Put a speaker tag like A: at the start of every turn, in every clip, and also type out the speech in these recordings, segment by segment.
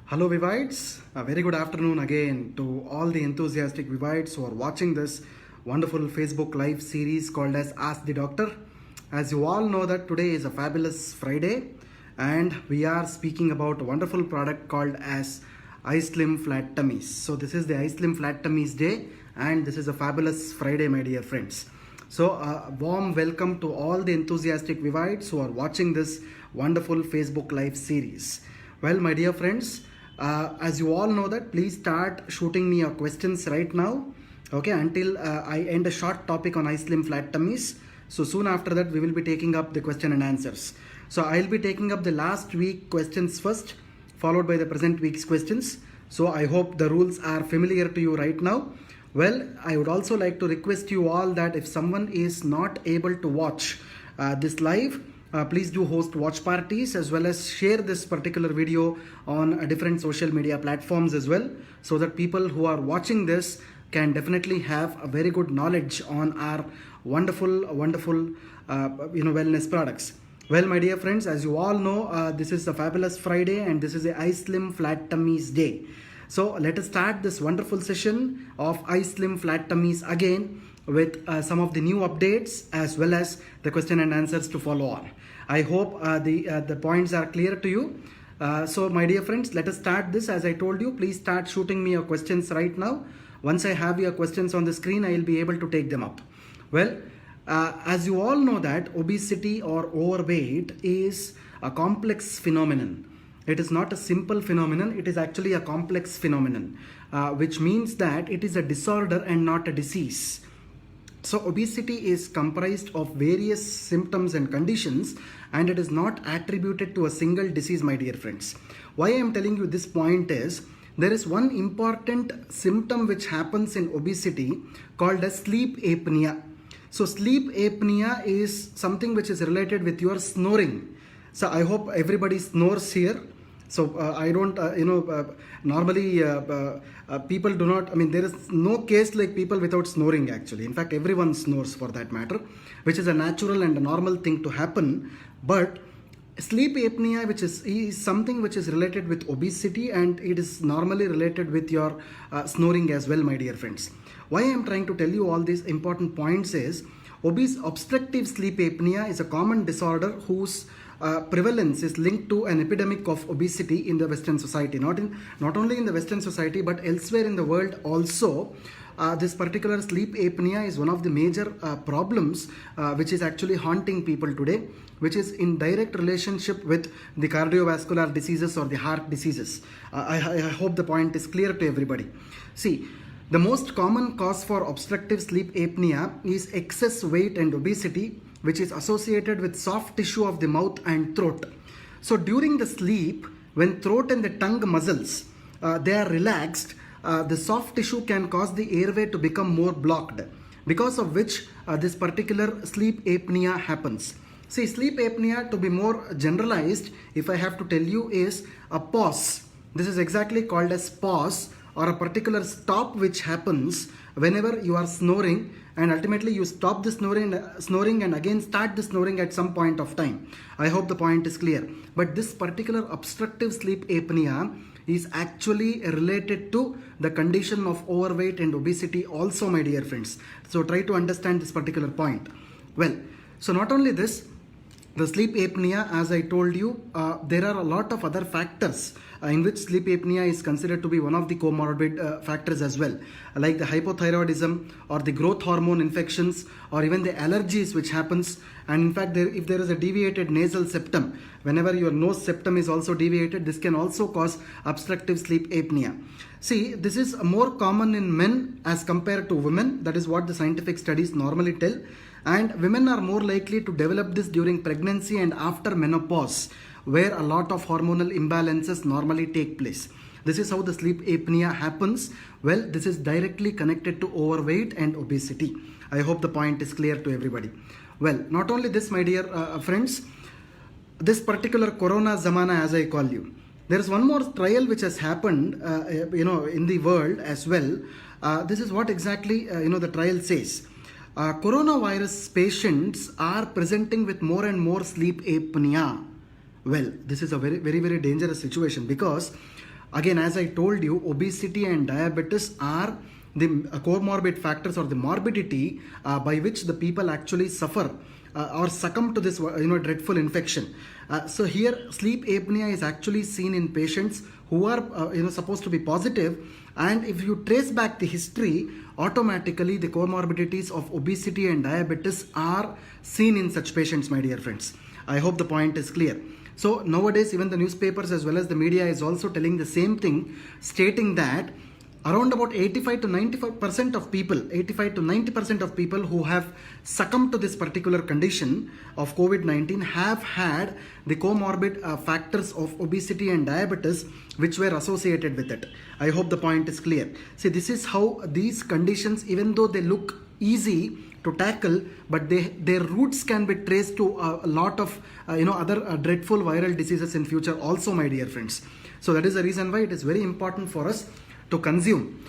A: Hello Vivites, a very good afternoon again to all the enthusiastic Vivites who are watching this wonderful Facebook live series called as Ask the Doctor. As you all know that today is a fabulous Friday and we are speaking about a wonderful product called as iSlim Flat Tummies. So this is the iSlim Flat Tummies day and this is a fabulous Friday, my dear friends. So a warm welcome to all the enthusiastic Vivites who are watching this wonderful Facebook live series. Well, my dear friends, as you all know that, please start shooting me your questions right now, okay, until I end a short topic on iSlim Flat Tummies. So soon after that we will be taking up the question and answers. So I'll be taking up the last week questions first, followed by the present week's questions. So I hope the rules are familiar to you right now. Well, I would also like to request you all that if someone is not able to watch this live, please do host watch parties as well as share this particular video on different social media platforms as well, so that people who are watching this can definitely have a very good knowledge on our wonderful wellness products. Well, my dear friends, as you all know, this is a fabulous Friday and this is a iSlim Flat Tummies day. So let us start this wonderful session of iSlim Flat Tummies again with some of the new updates as well as the question and answers to follow on. I hope the points are clear to you. So my dear friends, let us start this. As I told you, please start shooting me your questions right now. Once I have your questions on the screen, I will be able to take them up. Well, as you all know that obesity or overweight is a complex phenomenon. It is not a simple phenomenon, it is actually a complex phenomenon, which means that it is a disorder and not a disease. So obesity is comprised of various symptoms and conditions and it is not attributed to a single disease, my dear friends. Why I am telling you this point is, there is one important symptom which happens in obesity called as sleep apnea. So sleep apnea is something which is related with your snoring. So I hope everybody snores here. So I don't, normally people do not, there is no case like people without snoring actually. In fact, everyone snores for that matter, which is a natural and a normal thing to happen. But sleep apnea, which is something which is related with obesity and it is normally related with your snoring as well, my dear friends. Why I am trying to tell you all these important points is, obstructive sleep apnea is a common disorder whose prevalence is linked to an epidemic of obesity in the Western society. Not only in the Western society but elsewhere in the world also. This particular sleep apnea is one of the major problems which is actually haunting people today, which is in direct relationship with the cardiovascular diseases or the heart diseases. I hope the point is clear to everybody. See, the most common cause for obstructive sleep apnea is excess weight and obesity, which is associated with soft tissue of the mouth and throat. So during the sleep, when throat and the tongue muscles they are relaxed, the soft tissue can cause the airway to become more blocked, because of which this particular sleep apnea happens. See, sleep apnea, to be more generalized, if I have to tell you, is a pause. This is exactly called as pause, or a particular stop which happens whenever you are snoring, and ultimately you stop the snoring and again start the snoring at some point of time. I hope the point is clear. But this particular obstructive sleep apnea is actually related to the condition of overweight and obesity also, my dear friends. So try to understand this particular point. Well, so not only this, the sleep apnea, as I told you, there are a lot of other factors in which sleep apnea is considered to be one of the comorbid factors as well, like the hypothyroidism or the growth hormone infections or even the allergies which happens. And in fact, if there is a deviated nasal septum, whenever your nose septum is also deviated, this can also cause obstructive sleep apnea. See, this is more common in men as compared to women. That is what the scientific studies normally tell. And women are more likely to develop this during pregnancy and after menopause, where a lot of hormonal imbalances normally take place. This is how the sleep apnea happens. Well, this is directly connected to overweight and obesity. I hope the point is clear to everybody. Well, not only this, my dear friends, this particular Corona Zamana, as I call you, there is one more trial which has happened, in the world as well. This is what exactly, the trial says. Coronavirus patients are presenting with more and more sleep apnea. Well, this is a very dangerous situation, because Again, as I told you, obesity and diabetes are the comorbid factors or the morbidity by which the people actually suffer or succumb to this dreadful infection. So here sleep apnea is actually seen in patients who are supposed to be positive, and if you trace back the history, automatically the comorbidities of obesity and diabetes are seen in such patients, my dear friends. I hope the point is clear. So nowadays even the newspapers as well as the media is also telling the same thing, stating that around about 85 to 90% of people who have succumbed to this particular condition of COVID-19 have had the comorbid factors of obesity and diabetes which were associated with it. I hope the point is clear. See, this is how these conditions, even though they look easy to tackle, but their roots can be traced to a lot of other dreadful viral diseases in future also, my dear friends. So that is the reason why it is very important for us to consume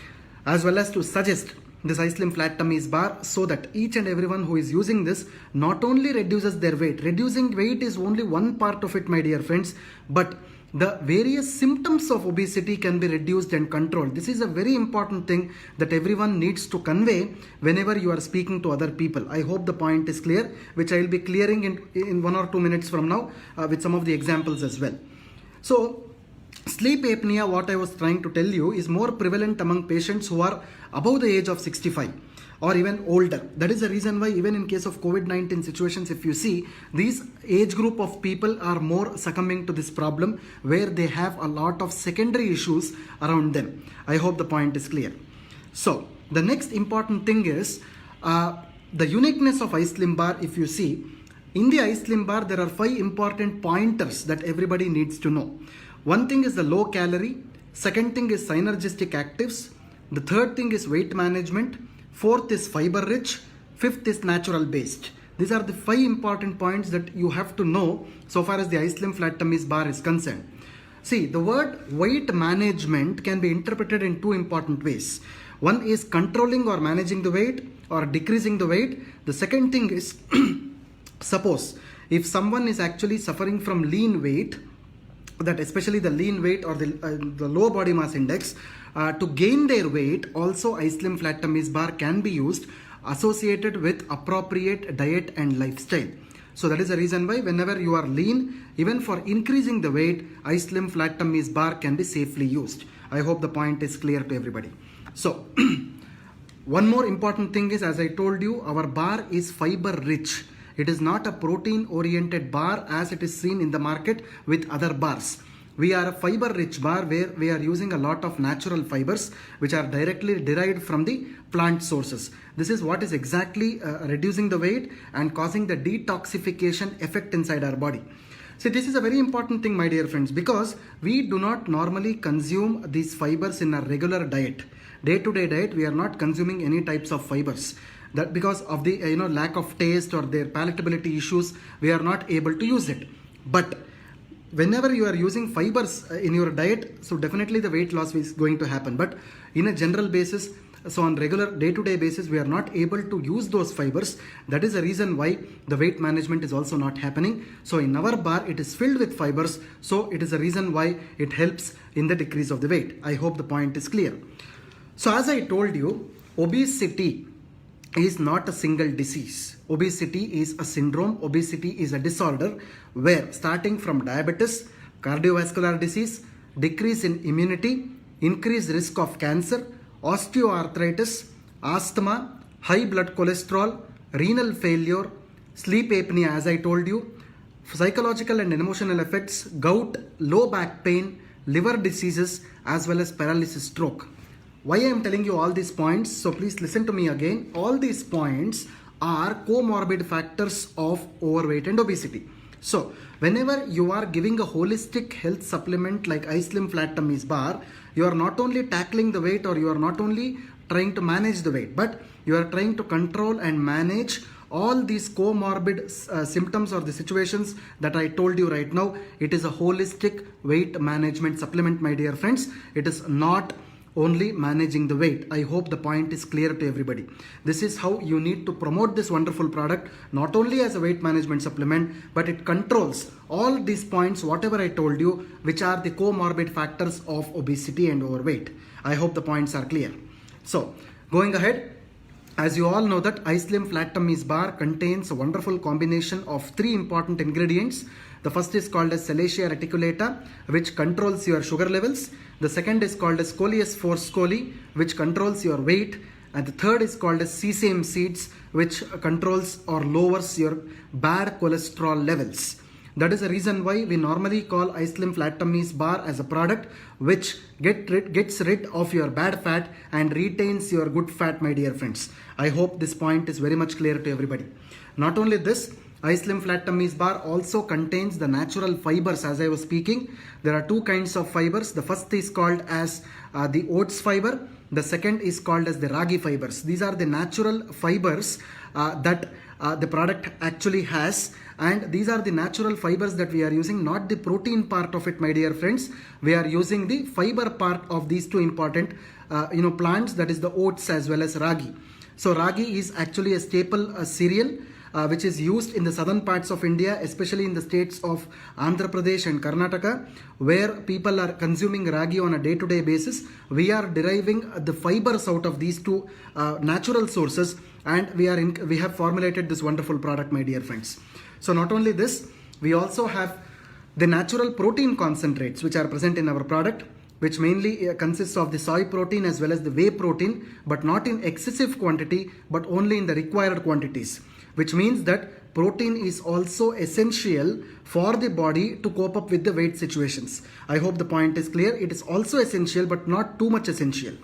A: as well as to suggest this iSlim Flat Tummies bar, so that each and everyone who is using this not only reduces their weight. Reducing weight is only one part of it, my dear friends, but the various symptoms of obesity can be reduced and controlled. This is a very important thing that everyone needs to convey whenever you are speaking to other people. I hope the point is clear, which I will be clearing in 1 or 2 minutes from now with some of the examples as well. So sleep apnea, what I was trying to tell you, is more prevalent among patients who are above the age of 65 or even older. That is the reason why even in case of COVID-19 situations, if you see, these age group of people are more succumbing to this problem where they have a lot of secondary issues around them. I hope the point is clear. So the next important thing is the uniqueness of iSlim bar. If you see, in the iSlim bar there are 5 important pointers that everybody needs to know. One thing is the low calorie, second thing is synergistic actives, the third thing is weight management, fourth is fiber rich, fifth is natural based. These are the 5 important points that you have to know so far as the iSlim Flat Tummies bar is concerned. See, the word weight management can be interpreted in 2 important ways. One is controlling or managing the weight or decreasing the weight. The second thing is suppose if someone is actually suffering from lean weight, that especially the lean weight or the low body mass index, to gain their weight, also iSlim Flat Tummies bar can be used associated with appropriate diet and lifestyle. So that is the reason why whenever you are lean, even for increasing the weight, iSlim Flat Tummies bar can be safely used. I hope the point is clear to everybody. So one more important thing is, as I told you, our bar is fiber rich. It is not a protein oriented bar as it is seen in the market with other bars. We are a fiber rich bar where we are using a lot of natural fibers which are directly derived from the plant sources. This is what is exactly reducing the weight and causing the detoxification effect inside our body. See, this is a very important thing, my dear friends, because we do not normally consume these fibers in a regular diet. Day-to-day diet, we are not consuming any types of fibers. That because of the lack of taste or their palatability issues, we are not able to use it. But whenever you are using fibers in your diet, so definitely the weight loss is going to happen. But in a general basis, so on regular day-to-day basis, we are not able to use those fibers. That is the reason why the weight management is also not happening. So in our bar, it is filled with fibers. So it is the reason why it helps in the decrease of the weight. I hope the point is clear. So as I told you, obesity is not a single disease. Obesity is a syndrome. Obesity is a disorder where starting from diabetes, cardiovascular disease, decrease in immunity, increased risk of cancer, osteoarthritis, asthma, high blood cholesterol, renal failure, sleep apnea as I told you, psychological and emotional effects, gout, low back pain, liver diseases as well as paralysis, stroke. Why I am telling you all these points? So please listen to me again. All these points are comorbid factors of overweight and obesity. So whenever you are giving a holistic health supplement like iSlim Flat Tummies bar, you are not only tackling the weight or you are not only trying to manage the weight, but you are trying to control and manage all these comorbid symptoms or the situations that I told you right now. It is a holistic weight management supplement, my dear friends. It is not only managing the weight. I hope the point is clear to everybody. This is how you need to promote this wonderful product, not only as a weight management supplement, but it controls all these points, whatever I told you, which are the comorbid factors of obesity and overweight. I hope the points are clear. So, going ahead, as you all know that iSlim Flat Tummies Bar contains a wonderful combination of 3 important ingredients. The first is called as Salacia reticulata, which controls your sugar levels. The second is called as Coleus force coli, which controls your weight. And the third is called as sesame seeds, which controls or lowers your bad cholesterol levels. That is the reason why we normally call iSlim Flat Tummies Bar as a product which gets rid of your bad fat and retains your good fat, my dear friends. I hope this point is very much clear to everybody. Not only this, iSlim Flat Tummies Bar also contains the natural fibers. As I was speaking, there are 2 kinds of fibers. The first is called as the oats fiber. The second is called as the ragi fibers. These are the natural fibers that the product actually has, and these are the natural fibers that we are using, not the protein part of it, my dear friends. We are using the fiber part of these 2 important plants, that is the oats as well as ragi. So ragi is actually a staple cereal which is used in the southern parts of India, especially in the states of Andhra Pradesh and Karnataka, where people are consuming ragi on a day-to-day basis. We are deriving the fibers out of these 2 natural sources, and we have formulated this wonderful product, my dear friends. So not only this, we also have the natural protein concentrates which are present in our product, which mainly consists of the soy protein as well as the whey protein, but not in excessive quantity, but only in the required quantities, which means that protein is also essential for the body to cope up with the weight situations. I hope the point is clear. It is also essential, but not too much essential.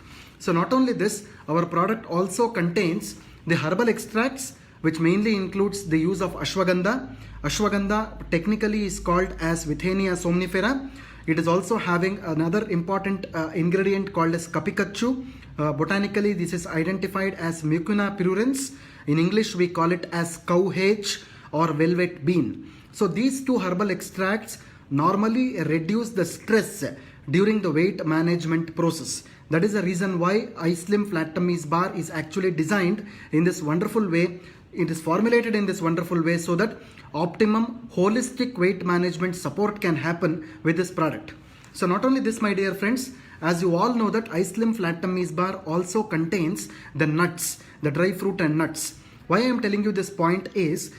A: So not only this, our product also contains the herbal extracts, which mainly includes the use of ashwagandha. Ashwagandha technically is called as Withenia somnifera. It is also having another important ingredient called as kapikachu. Botanically, this is identified as Mucuna purulens. In English, we call it as cowhage or velvet bean. So these 2 herbal extracts normally reduce the stress during the weight management process. That is the reason why iSlim Flat Tummies Bar is actually designed in this wonderful way. It is formulated in this wonderful way so that optimum holistic weight management support can happen with this product. So not only this, my dear friends, as you all know that iSlim Flat Tummies Bar also contains the nuts, the dry fruit and nuts. Why I am telling you this point is,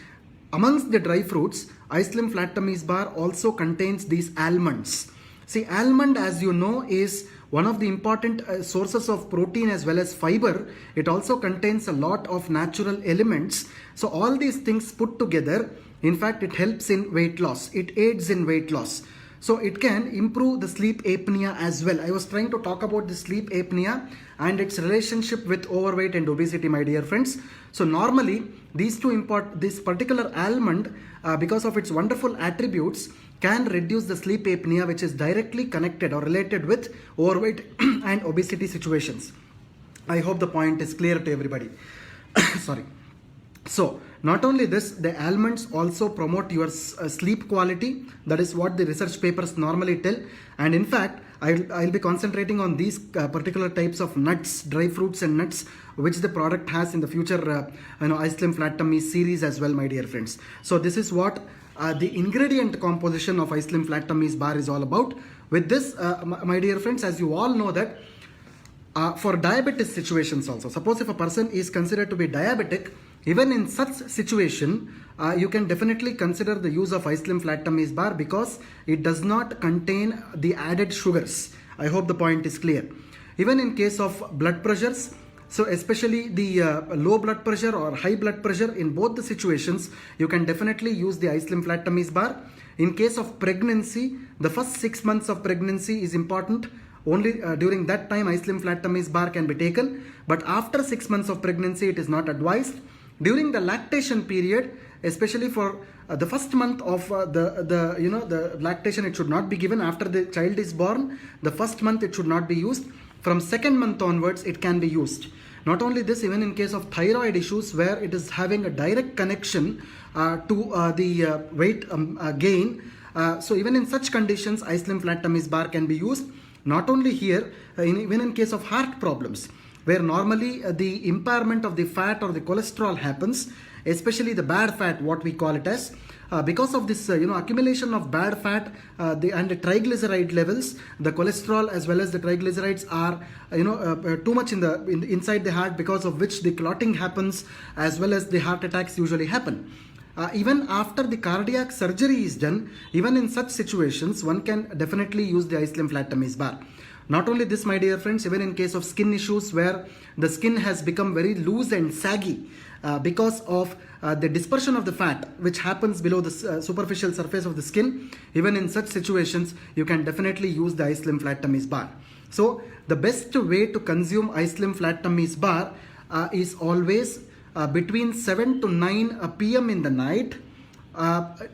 A: amongst the dry fruits, iSlim Flat Tummies Bar also contains these almonds. See, almond, as you know, is one of the important sources of protein as well as fiber. It also contains a lot of natural elements. So all these things put together, in fact, it helps in weight loss. It aids in weight loss. So it can improve the sleep apnea as well. I was trying to talk about the sleep apnea and its relationship with overweight and obesity, my dear friends. So normally this particular almond, because of its wonderful attributes, can reduce the sleep apnea, which is directly connected or related with overweight and obesity situations. I hope the point is clear to everybody. Sorry. So not only this, the almonds also promote your sleep quality. That is what the research papers normally tell. And in fact, I'll be concentrating on these particular types of nuts, dry fruits and nuts, which the product has in the future iSlim Flat Tummy series as well, my dear friends. So this is what the ingredient composition of iSlim Flat Tummies Bar is all about. With this, my dear friends, as you all know that for diabetes situations also, suppose if a person is considered to be diabetic, even in such situation, you can definitely consider the use of iSlim Flat Tummies Bar because it does not contain the added sugars. I hope the point is clear. Even in case of blood pressures, so especially the low blood pressure or high blood pressure, in both the situations, you can definitely use the iSlim Flat Tummies Bar. In case of pregnancy, the first 6 months of pregnancy is important. Only during that time iSlim Flat Tummies Bar can be taken, but after 6 months of pregnancy it is not advised. During the lactation period, especially for the first month of the lactation, it should not be given. After the child is born, the first month it should not be used. From second month onwards it can be used. Not only this, even in case of thyroid issues where it is having a direct connection to the weight gain, so even in such conditions iSlim Flat Tummies Bar can be used. Not only here, even in case of heart problems, where normally the impairment of the fat or the cholesterol happens, especially the bad fat, what we call it as, because of this accumulation of bad fat and the triglyceride levels, the cholesterol as well as the triglycerides are too much inside the heart, because of which the clotting happens as well as the heart attacks usually happen. Even after the cardiac surgery is done, even in such situations, one can definitely use the iSlim Flat Tummies Bar. Not only this, my dear friends, even in case of skin issues where the skin has become very loose and saggy because of the dispersion of the fat which happens below the superficial surface of the skin, even in such situations, you can definitely use the iSlim Flat Tummies Bar. So the best way to consume iSlim Flat Tummies Bar is always between 7 to 9 p.m. in the night,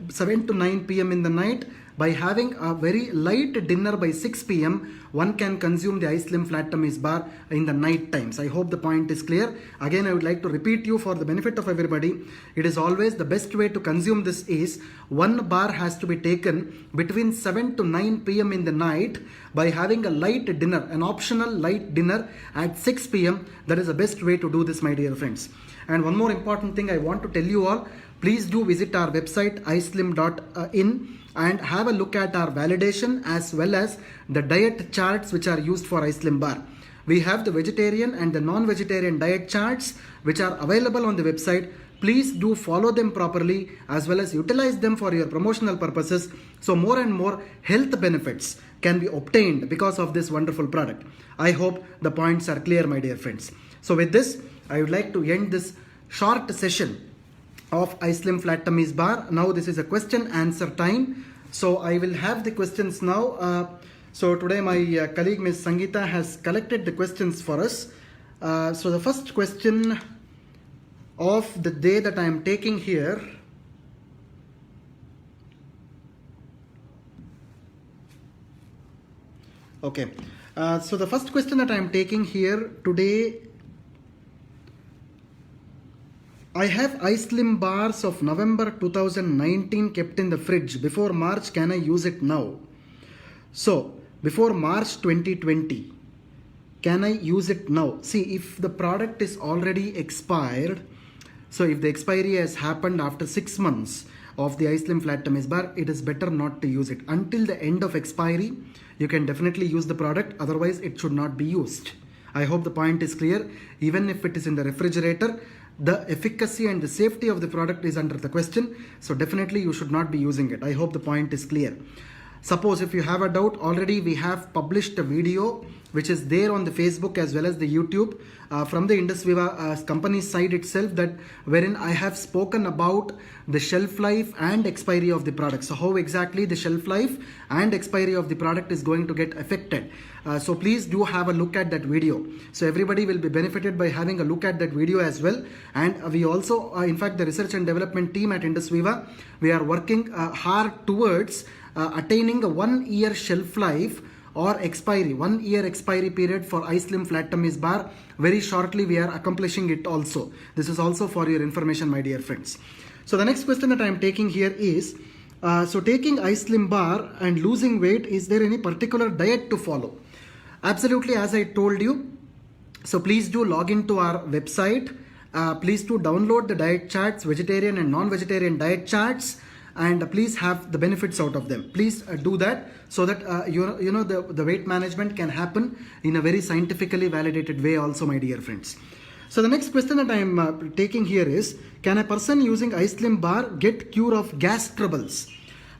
A: 7 to 9 p.m. in the night. By having a very light dinner by 6 p.m., one can consume the iSlim Flat Tummies Bar in the night times. I hope the point is clear. Again, I would like to repeat you for the benefit of everybody. It is always the best way to consume this is one bar has to be taken between 7 to 9 p.m. in the night by having a light dinner, an optional light dinner at 6 p.m. That is the best way to do this, my dear friends. And one more important thing I want to tell you all, please do visit our website islim.in and have a look at our validation as well as the diet charts which are used for iSlim Bar. We have the vegetarian and the non-vegetarian diet charts which are available on the website. Please do follow them properly as well as utilize them for your promotional purposes, so more and more health benefits can be obtained because of this wonderful product. I hope the points are clear, my dear friends. So with this, I would like to end this short session of iSlim Flat Tummies Bar. Now this is a question answer time. So I will have the questions now. So today my colleague Ms. Sangeeta has collected the questions for us. So the first question of the day that I am taking here. Okay. So the first question that I am taking here today, I have iSlim bars of November 2019 kept in the fridge. Before March, can I use it now? So, before March 2020, can I use it now? See, if the product is already expired, so if the expiry has happened after 6 months of the iSlim Flat Tummies Bar, it is better not to use it. Until the end of expiry, you can definitely use the product. Otherwise, it should not be used. I hope the point is clear. Even if it is in the refrigerator, the efficacy and the safety of the product is under the question. So definitely you should not be using it. I hope the point is clear. Suppose if you have a doubt, already we have published a video which is there on the Facebook as well as the YouTube from the Indus Viva company side itself, that wherein I have spoken about the shelf life and expiry of the product. So how exactly the shelf life and expiry of the product is going to get affected. So please do have a look at that video. So everybody will be benefited by having a look at that video as well. And we also, in fact, the research and development team at Indus Viva, we are working hard towards attaining a 1 year shelf life or expiry, 1 year expiry period for iSlim Flat Tummies Bar. Very shortly we are accomplishing it also. This is also for your information, my dear friends. So the next question that I am taking here is, so taking iSlim Bar and losing weight, is there any particular diet to follow? Absolutely, as I told you. So please do log into our website. Please do download the diet charts, vegetarian and non-vegetarian diet charts, and please have the benefits out of them. Please do that so that the weight management can happen in a very scientifically validated way also, my dear friends. So the next question that I am taking here is, can a person using iSlim Bar get cure of gas troubles?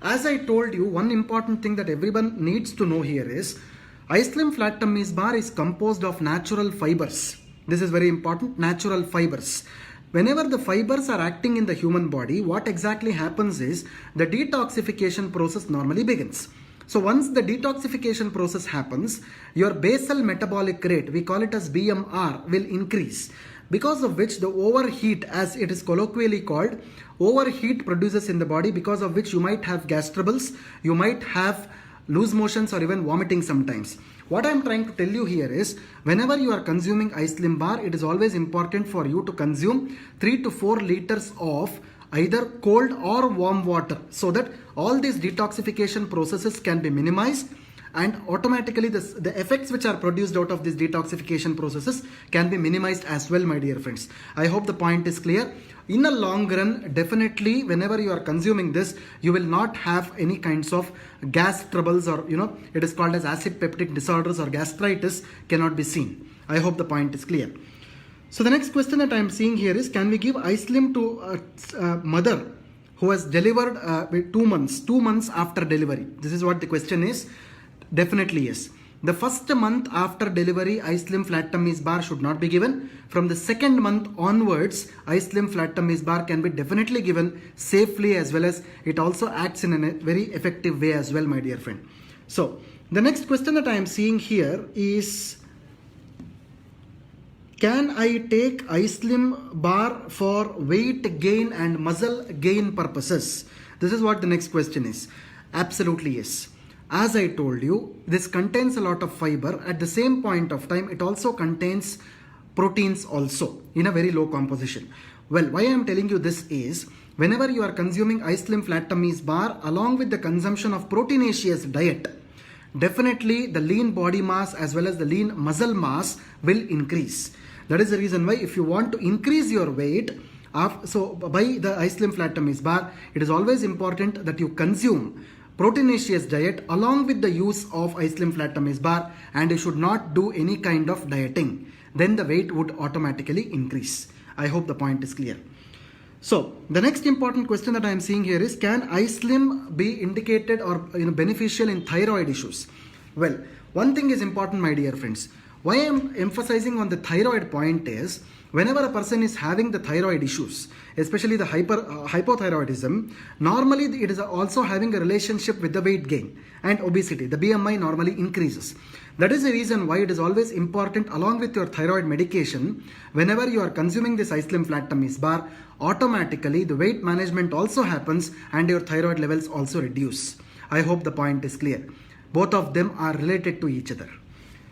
A: As I told you, one important thing that everyone needs to know here is, iSlim Flat Tummies Bar is composed of natural fibers. This is very important, natural fibers. Whenever the fibers are acting in the human body, what exactly happens is the detoxification process normally begins. So once the detoxification process happens, your basal metabolic rate, we call it as BMR, will increase, because of which the overheat, as it is colloquially called, overheat produces in the body, because of which you might have gas troubles, you might have loose motions or even vomiting sometimes. What I am trying to tell you here is, whenever you are consuming iSlim Bar, it is always important for you to consume 3 to 4 liters of either cold or warm water, so that all these detoxification processes can be minimized and automatically the effects which are produced out of these detoxification processes can be minimized as well, my dear friends. I hope the point is clear. In the long run, definitely whenever you are consuming this, you will not have any kinds of gas troubles, or it is called as acid peptic disorders or gastritis cannot be seen. I hope the point is clear. So the next question that I am seeing here is, can we give iSlim to a mother who has delivered 2 months after delivery? This is what the question is. Definitely yes. The first month after delivery, iSlim Flat Tummies Bar should not be given. From the second month onwards, iSlim Flat Tummies Bar can be definitely given safely, as well as it also acts in a very effective way as well, my dear friend. So the next question that I am seeing here is, can I take iSlim Bar for weight gain and muscle gain purposes? This is what the next question is. Absolutely yes. As I told you, this contains a lot of fiber. At the same point of time, it also contains proteins also in a very low composition. Well, why I am telling you this is, whenever you are consuming iSlim Flat Tummies Bar along with the consumption of proteinaceous diet, definitely the lean body mass as well as the lean muscle mass will increase. That is the reason why if you want to increase your weight, so by the iSlim Flat Tummies Bar, it is always important that you consume proteinaceous diet along with the use of iSlim Flat Tummies Bar, and you should not do any kind of dieting. Then the weight would automatically increase. I hope the point is clear. So the next important question that I am seeing here is, can iSlim be indicated or beneficial in thyroid issues? Well, one thing is important, my dear friends. Why I am emphasizing on the thyroid point is, whenever a person is having the thyroid issues, especially the hypothyroidism, normally it is also having a relationship with the weight gain and obesity. The BMI normally increases. That is the reason why it is always important, along with your thyroid medication, whenever you are consuming this iSlim Flat Tummies Bar, automatically the weight management also happens and your thyroid levels also reduce. I hope the point is clear. Both of them are related to each other.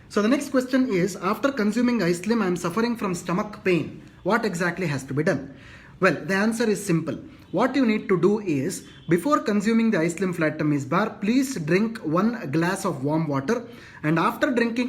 A: So the next question is, after consuming iSlim, I am suffering from stomach pain. What exactly has to be done? Well, the answer is simple. What you need to do is, before consuming the iSlim Flat Tummies Bar, please drink 1 glass of warm water, and after eating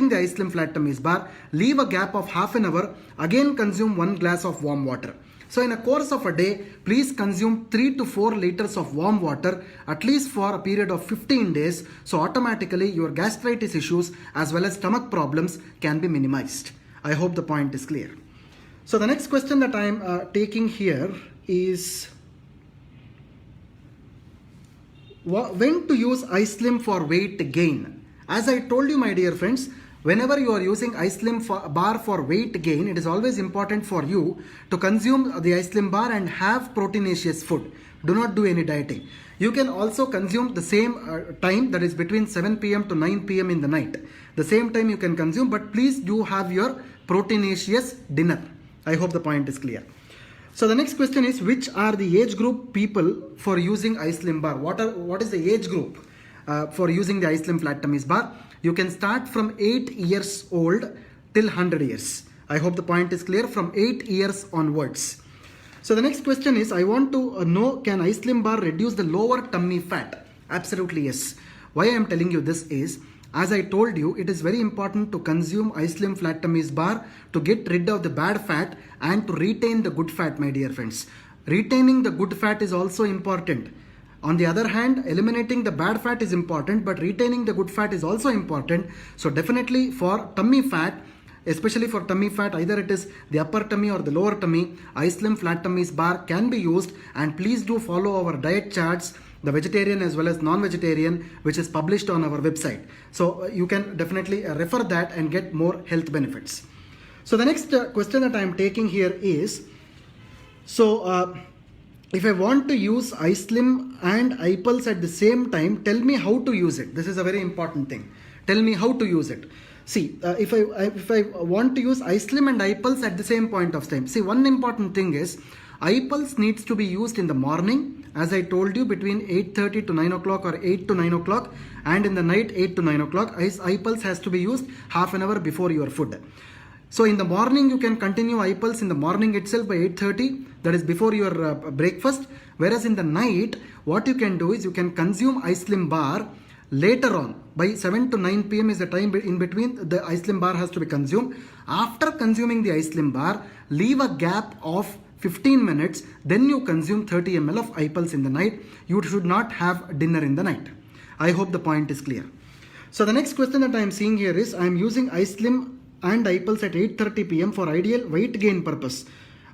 A: the iSlim Flat Tummies Bar, leave a gap of half an hour, again consume 1 glass of warm water. So in a course of a day, please consume 3 to 4 liters of warm water, at least for a period of 15 days. So automatically your gastritis issues as well as stomach problems can be minimized. I hope the point is clear. So the next question that I am taking here is, when to use iSlim for weight gain? As I told you, my dear friends, whenever you are using iSlim Bar for weight gain, it is always important for you to consume the iSlim Bar and have proteinaceous food. Do not do any dieting. You can also consume the same time, that is between 7 p.m. to 9 p.m. in the night. The same time you can consume, but please do have your proteinaceous dinner. I hope the point is clear. So the next question is, which are the age group people for using iSlim Bar? What is the age group for using the iSlim Flat Tummies Bar? You can start from 8 years old till 100 years. I hope the point is clear, from 8 years onwards. So the next question is, I want to know, can iSlim Bar reduce the lower tummy fat? Absolutely yes. Why I am telling you this is, as I told you, it is very important to consume iSlim Flat Tummies Bar to get rid of the bad fat and to retain the good fat, my dear friends. Retaining the good fat is also important. On the other hand, eliminating the bad fat is important, but retaining the good fat is also important. So definitely for tummy fat, especially for tummy fat, either it is the upper tummy or the lower tummy, iSlim Flat Tummies Bar can be used. And please do follow our diet charts, the vegetarian as well as non-vegetarian, which is published on our website. So you can definitely refer that and get more health benefits. So the next question that I am taking here is, if I want to use iSlim and iPulse at the same time, tell me how to use it. This is a very important thing. Tell me how to use it. See, if I want to use iSlim and iPulse at the same point of time, see, one important thing is, iPulse needs to be used in the morning, as I told you, between 8:30 to 9 o'clock or 8 to 9 o'clock, and in the night 8 to 9 o'clock. iPulse has to be used half an hour before your food. So in the morning, you can continue iPulse in the morning itself by 8:30, that is before your breakfast. Whereas in the night, what you can do is, you can consume iSlim Bar Later on, by 7 to 9 p.m. is the time in between the ice limb bar has to be consumed. After consuming the ice limb bar, leave a gap of 15 minutes, then you consume 30 ml of iPulse in the night. You should not have dinner in the night. I hope the point is clear. So the next question that I am seeing here is, I am using iSlim and iPulse at 8:30 p.m. for ideal weight gain purpose.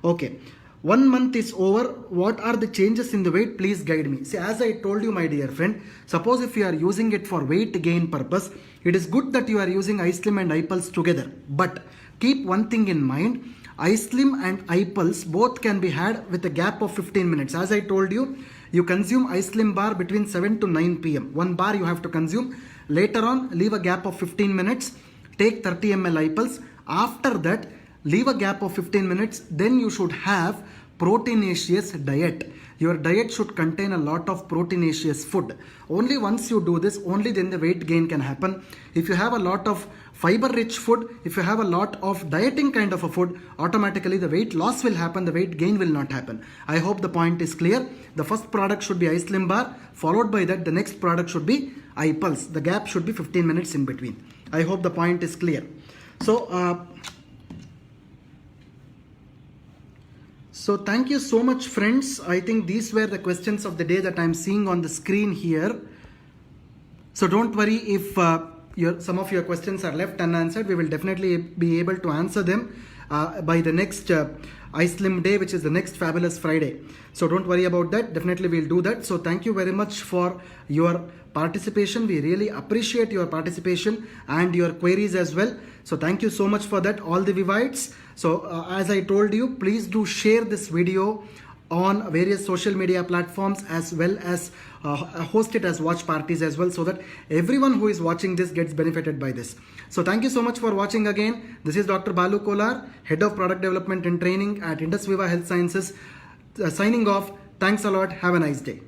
A: Okay. 1 month is over. What are the changes in the weight? Please guide me. See, as I told you, my dear friend, suppose if you are using it for weight gain purpose, it is good that you are using iSlim and iPulse together. But keep one thing in mind, iSlim and iPulse both can be had with a gap of 15 minutes. As I told you, you consume iSlim bar between 7 to 9 p.m. 1 bar you have to consume. Later on, leave a gap of 15 minutes. Take 30 ml iPulse. After that, leave a gap of 15 minutes. Then you should have proteinaceous diet. Your diet should contain a lot of proteinaceous food. Only once you do this, only then the weight gain can happen. If you have a lot of fiber rich food, if you have a lot of dieting kind of a food, automatically the weight loss will happen, the weight gain will not happen. I hope the point is clear. The first product should be iSlim bar, followed by that the next product should be iPulse. The gap should be 15 minutes in between. I hope the point is clear. So thank you so much, friends. I think these were the questions of the day that I'm seeing on the screen here. So don't worry if some of your questions are left unanswered. We will definitely be able to answer them by the next iSlim day, which is the next Fabulous Friday. So don't worry about that. Definitely we'll do that. So thank you very much for your participation. We really appreciate your participation and your queries as well. So thank you so much for that, all the Vivites. So as I told you, please do share this video on various social media platforms, as well as host it as watch parties as well, so that everyone who is watching this gets benefited by this. So thank you so much for watching again. This is Dr. Balu Kolar, Head of Product Development and Training at Indus Viva Health Sciences, signing off. Thanks a lot. Have a nice day.